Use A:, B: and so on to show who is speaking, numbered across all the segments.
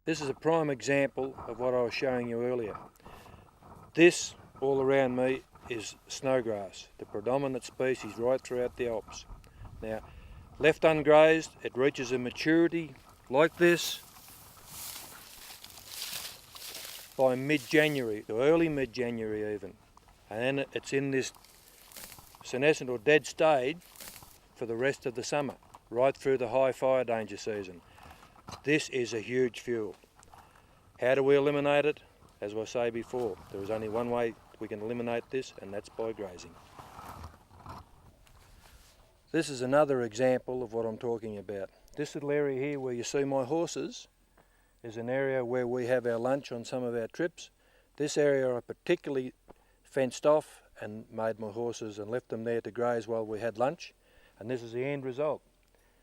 A: This is a prime example of what I was showing you earlier. This all around me is snowgrass, the predominant species right throughout the Alps. Now, left ungrazed, it reaches a maturity like this by mid-January, or early mid-January even. And then it's in this senescent or dead stage for the rest of the summer, right through the high fire danger season. This is a huge fuel. How do we eliminate it? As I say before, there is only one way we can eliminate this, and that's by grazing. This is another example of what I'm talking about. This little area here where you see my horses is an area where we have our lunch on some of our trips. This area I particularly fenced off and made my horses and left them there to graze while we had lunch, and this is the end result.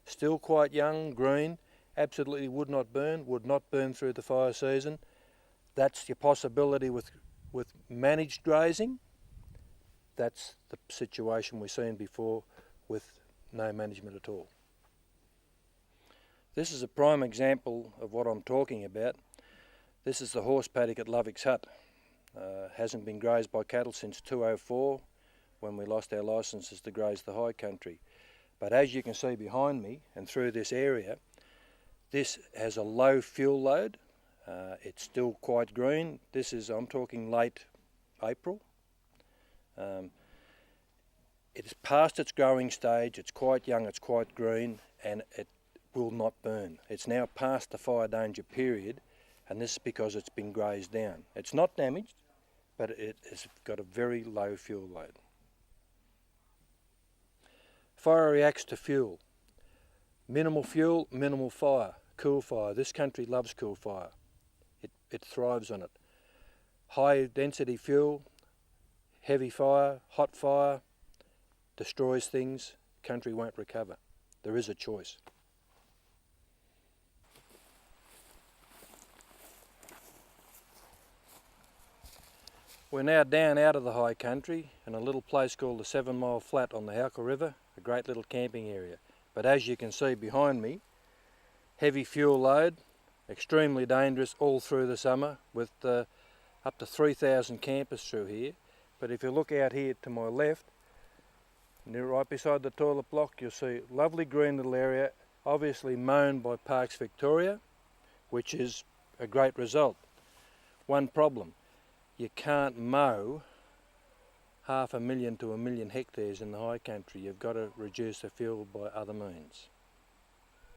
A: Still quite young, green, absolutely would not burn through the fire season. That's your possibility with managed grazing. That's the situation we've seen before with no management at all. This is a prime example of what I'm talking about. This is the horse paddock at Lovicks Hut. Hasn't been grazed by cattle since 2004, when we lost our licences to graze the high country. But as you can see behind me and through this area, this has a low fuel load. It's still quite green. This is, I'm talking late April. It's past its growing stage, it's quite young, it's quite green, and it will not burn. It's now past the fire danger period, and this is because it's been grazed down. It's not damaged, but it has got a very low fuel load. Fire reacts to fuel. Minimal fuel, minimal fire. Cool fire. This country loves cool fire. It thrives on it. High density fuel, heavy fire, hot fire, destroys things, country won't recover. There is a choice. We're now down out of the high country in a little place called the 7 Mile Flat on the Halka River, a great little camping area. But as you can see behind me, heavy fuel load, extremely dangerous all through the summer with up to 3,000 campers through here. But if you look out here to my left, right beside the toilet block, you'll see a lovely green little area, obviously mown by Bushfires Victoria, which is a great result. One problem, you can't mow 500,000 to 1 million hectares in the high country. You've got to reduce the fuel by other means.